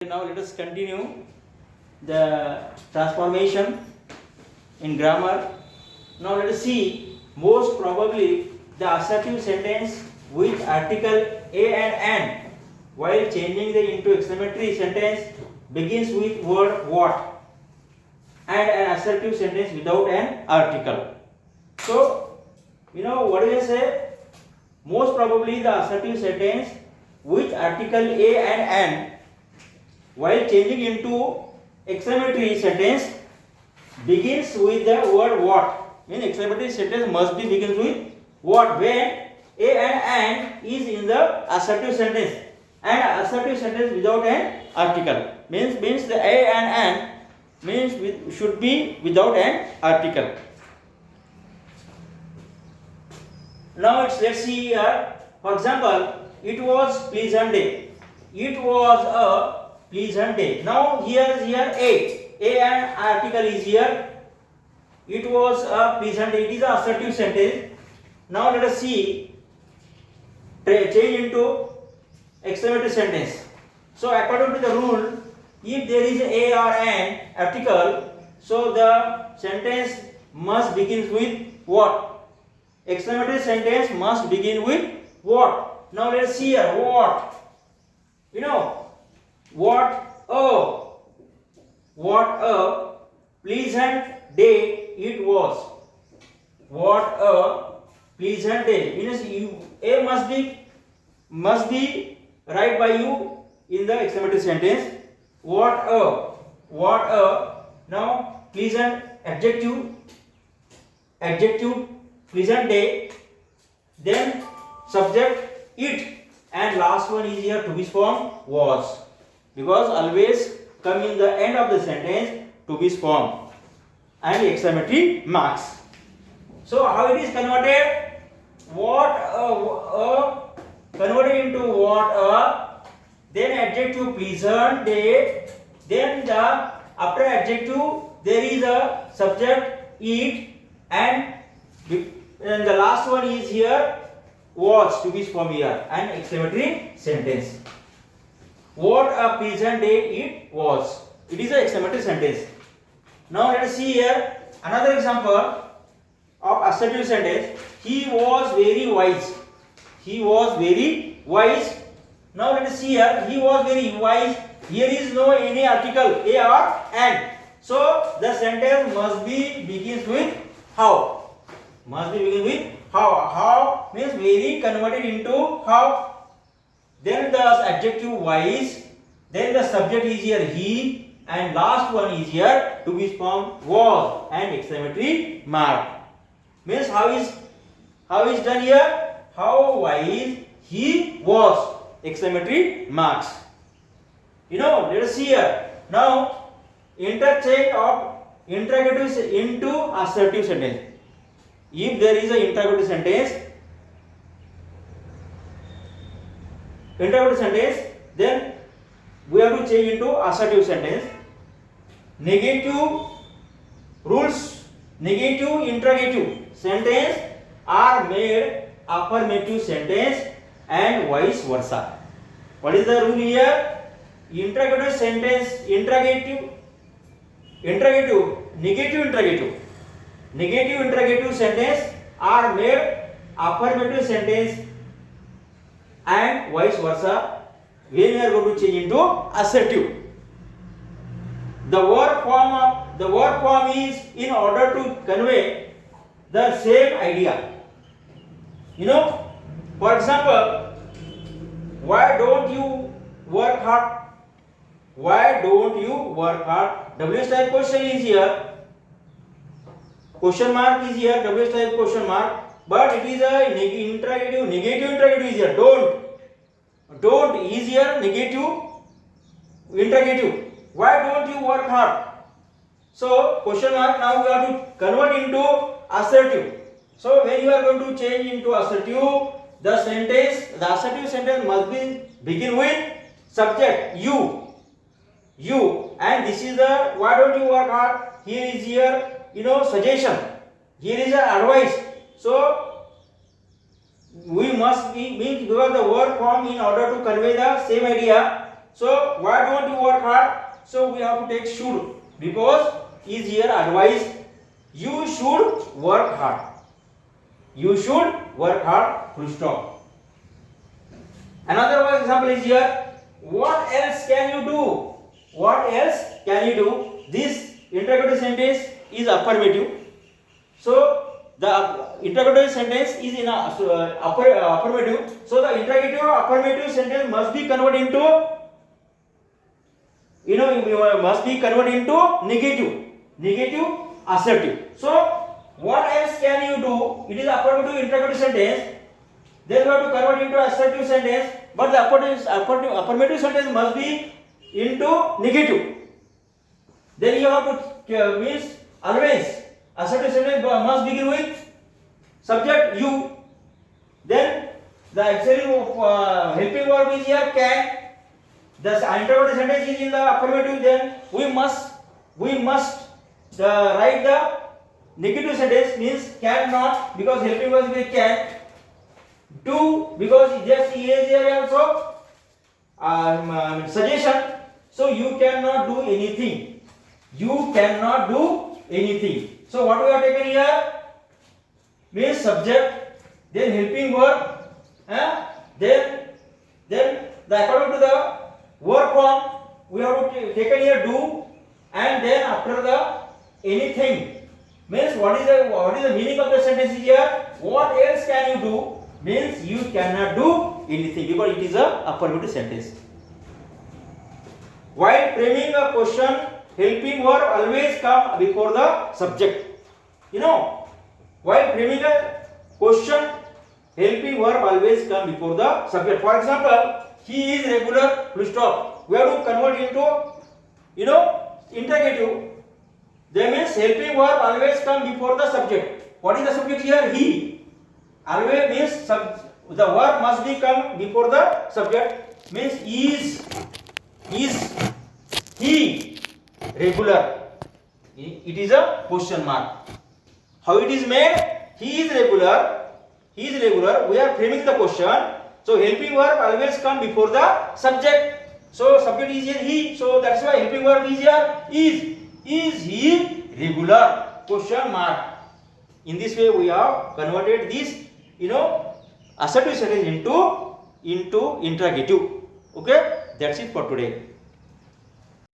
Now let us continue the transformation in grammar. Now let us see most probably the assertive sentence with article a and an while changing the into exclamatory sentence begins with word what and an assertive sentence without an article. So what do you say? Most probably the assertive sentence with article a and an while changing into exclamatory sentence begins with the word what. Means exclamatory sentence must be begins with what when a and an is in the assertive sentence and assertive sentence without an article means the a and an means should be without an article. Now let's see here. For example, it was pleasant day. It was a pleasant day. Now here a and article is here. It was a pleasant day. It is an assertive sentence. Now let us see change into exclamatory sentence. So according to the rule, if there is a or an article, so the sentence must begin with what? Exclamatory sentence must begin with what? Now let us see here. What? What a pleasant day it was. What a pleasant day. Means a must be right by you in the exclamatory sentence. What a now pleasant adjective pleasant day, then subject it, and last one is here to be form was, because always come in the end of the sentence to be form and exclamatory marks. So how it is converted? What a converted into what a, then adjective pleasant day, then the after adjective there is a subject it, and the last one is here was to be formed here and exclamatory sentence. What a pleasant day it was. It is an exclamatory sentence. Now let us see here another example of assertive sentence. He was very wise. He was very wise. Now let us see here. He was very wise. Here is no any article a or an. So the sentence must be begins with how. Must be begin with how. How means very converted into how. Then the adjective wise. Then the subject is here he, and last one is here to be formed was and exclamatory mark. Means how is done here? How wise he was, exclamatory marks. Let us see here. Now interchange of interrogatives into assertive sentence. If there is an interrogative sentence, then we have to change into assertive sentence. Negative rules, negative interrogative sentence are made affirmative sentence and vice versa. What is the rule here? Interrogative sentence, negative interrogative sentence are made affirmative sentence and vice versa when we are going to change into assertive. The verb form is in order to convey the same idea. For example, why don't you work hard? Why don't you work hard? W type question is here. Question mark is here. W type question mark. But it is a negative interrogative is here. Don't is here negative interrogative. Why don't you work hard? So question mark, now we have to convert into assertive. So when you are going to change into assertive, the assertive sentence must be begin with subject you, and this is the why don't you work hard. Here is here suggestion. Here is a advice. So we must be because the word form in order to convey the same idea. So why don't you work hard? So we have to take should, because is here advice. You should work hard. You should work hard. Full stop. Another one example is here. What else can you do? What else can you do? This interrogative sentence is affirmative. So the interrogative sentence is in affirmative. So the interrogative affirmative sentence must be converted into, must be converted into negative assertive. So what else can you do? It is affirmative interrogative sentence. Then you have to convert into assertive sentence, but the affirmative sentence must be into negative. Then you have to means always assertive sentence must begin with subject you. Then the auxiliary helping verb is here can. The interrogative sentence is in the affirmative. Then we must write the negative sentence, means cannot, because helping verb is can. Do, because just is here also suggestion. So you cannot do anything. You cannot do anything. So what we have taken here means subject, then helping verb, then the according to the verb form we have to taken here do, and then after the anything means what is the meaning of the sentence here? What else can you do? Means you cannot do anything, because it is a affirmative sentence. While framing a question, helping verb always come before the subject. While framing a question, helping verb always come before the subject. For example, he is regular, full stop. We have to convert into, interrogative. That means helping verb always come before the subject. What is the subject here? He. Always means the verb must be come before the subject. Means is he regular? It is a question mark. How it is made? He is regular. He is regular. We are framing the question. So helping verb always come before the subject. So subject is here he. So that's why helping verb is here is. Is he regular? Question mark. In this way we have converted this assertive sentence into interrogative. Okay, that's it for today.